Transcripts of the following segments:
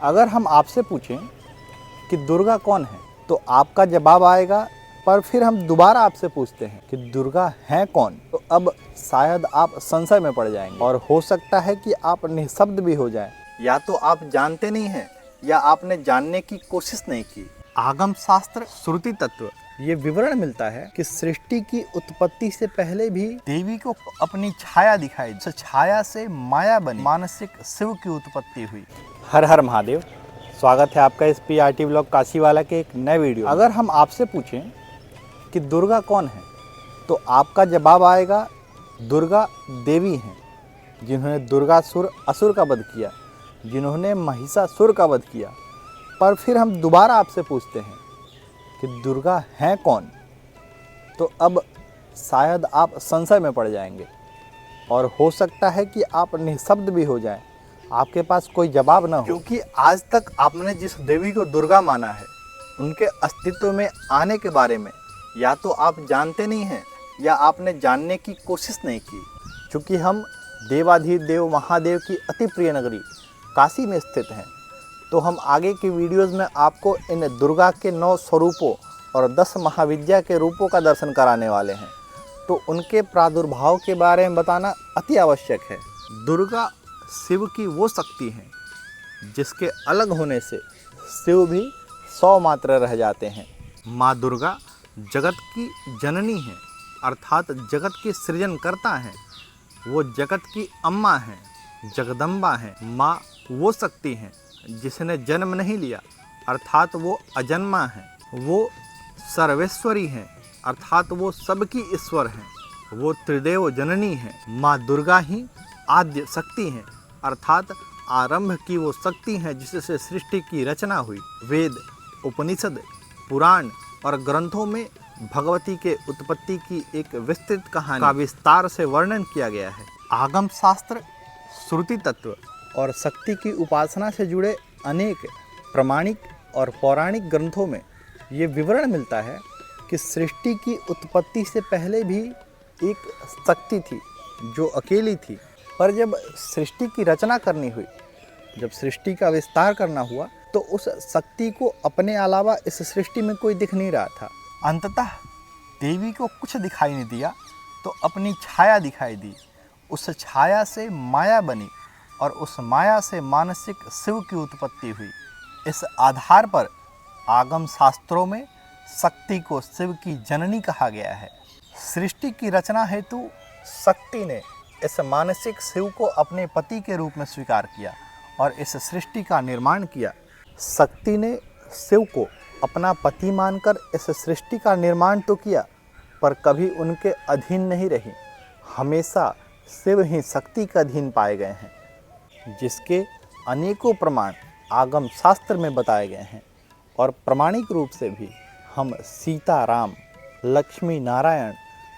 अगर हम आपसे पूछें कि दुर्गा कौन है तो आपका जवाब आएगा, पर फिर हम दोबारा आपसे पूछते हैं कि दुर्गा है कौन, तो अब शायद आप संशय में पड़ जाएंगे और हो सकता है कि आप निःशब्द भी हो जाएं। या तो आप जानते नहीं हैं या आपने जानने की कोशिश नहीं की। आगम शास्त्र श्रुति तत्व ये विवरण मिलता है कि सृष्टि की उत्पत्ति से पहले भी देवी को अपनी छाया दिखाई, उस छाया से माया बनी, मानसिक शिव की उत्पत्ति हुई। हर हर महादेव। स्वागत है आपका इस PRT ब्लॉग काशीवाला के एक नए वीडियो। अगर हम आपसे पूछें कि दुर्गा कौन है तो आपका जवाब आएगा, दुर्गा देवी हैं, जिन्होंने दुर्गासुर असुर का वध किया, जिन्होंने महिषासुर का वध किया। पर फिर हम दोबारा आपसे पूछते हैं कि दुर्गा हैं कौन, तो अब शायद आप संशय में पड़ जाएंगे और हो सकता है कि आप निःशब्द भी हो जाएं, आपके पास कोई जवाब ना हो। क्योंकि आज तक आपने जिस देवी को दुर्गा माना है, उनके अस्तित्व में आने के बारे में या तो आप जानते नहीं हैं या आपने जानने की कोशिश नहीं की। चूँकि हम देवाधिदेव महादेव की अति प्रिय नगरी काशी में स्थित हैं, तो हम आगे की वीडियोज़ में आपको इन दुर्गा के 9 स्वरूपों और 10 महाविद्या के रूपों का दर्शन कराने वाले हैं। तो उनके प्रादुर्भाव के बारे में बताना अति आवश्यक है। दुर्गा शिव की वो शक्ति है जिसके अलग होने से शिव भी 100 मात्र रह जाते हैं। माँ दुर्गा जगत की जननी है, अर्थात जगत की सृजन करता है। वो जगत की अम्मा है, जगदम्बा है। माँ वो शक्ति है जिसने जन्म नहीं लिया, अर्थात वो अजन्मा है। वो सर्वेश्वरी है, अर्थात वो सबकी ईश्वर है। वो त्रिदेव जननी है। माँ दुर्गा ही आद्य शक्ति है, अर्थात आरंभ की वो शक्ति है जिससे सृष्टि की रचना हुई। वेद, उपनिषद, पुराण और ग्रंथों में भगवती के उत्पत्ति की एक विस्तृत कहानी का विस्तार से वर्णन किया गया है। आगम शास्त्र, श्रुति तत्व और शक्ति की उपासना से जुड़े अनेक प्रमाणिक और पौराणिक ग्रंथों में ये विवरण मिलता है कि सृष्टि की उत्पत्ति से पहले भी एक शक्ति थी जो अकेली थी। पर जब सृष्टि की रचना करनी हुई, जब सृष्टि का विस्तार करना हुआ, तो उस शक्ति को अपने अलावा इस सृष्टि में कोई दिख नहीं रहा था। अंततः देवी को कुछ दिखाई नहीं दिया तो अपनी छाया दिखाई दी। उस छाया से माया बनी और उस माया से मानसिक शिव की उत्पत्ति हुई। इस आधार पर आगम शास्त्रों में शक्ति को शिव की जननी कहा गया है। सृष्टि की रचना हेतु शक्ति ने इस मानसिक शिव को अपने पति के रूप में स्वीकार किया और इस सृष्टि का निर्माण किया। शक्ति ने शिव को अपना पति मानकर इस सृष्टि का निर्माण तो किया, पर कभी उनके अधीन नहीं रही। हमेशा शिव ही शक्ति के अधीन पाए गए हैं, जिसके अनेकों प्रमाण आगम शास्त्र में बताए गए हैं। और प्रमाणिक रूप से भी हम सीता राम, लक्ष्मी नारायण,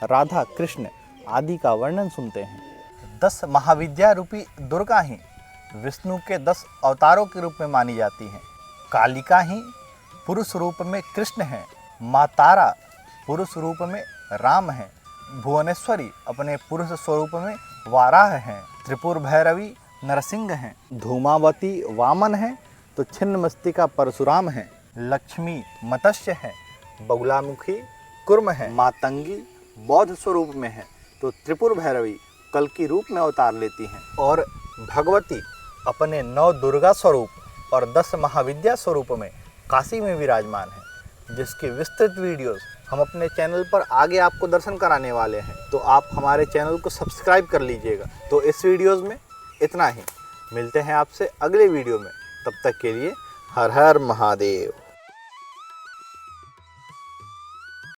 राधा कृष्ण आदि का वर्णन सुनते हैं। 10 महाविद्या रूपी दुर्गा ही विष्णु के 10 अवतारों के रूप में मानी जाती हैं। कालिका ही पुरुष रूप में कृष्ण हैं। माँ तारा पुरुष रूप में राम हैं। भुवनेश्वरी अपने पुरुष स्वरूप में वाराह हैं। त्रिपुर भैरवी नरसिंह हैं। धूमावती वामन हैं तो छिन्नमस्तिका परशुराम हैं। लक्ष्मी मत्स्य हैं। बगुलामुखी कुर्म हैं। मातंगी बौद्ध स्वरूप में हैं तो त्रिपुर भैरवी कल की रूप में अवतार लेती हैं। और भगवती अपने 9 दुर्गा स्वरूप और 10 महाविद्या स्वरूप में काशी में विराजमान है, जिसकी विस्तृत वीडियोस हम अपने चैनल पर आगे आपको दर्शन कराने वाले हैं। तो आप हमारे चैनल को सब्सक्राइब कर लीजिएगा। तो इस वीडियोस में इतना ही। मिलते हैं आपसे अगले वीडियो में। तब तक के लिए हर हर महादेव।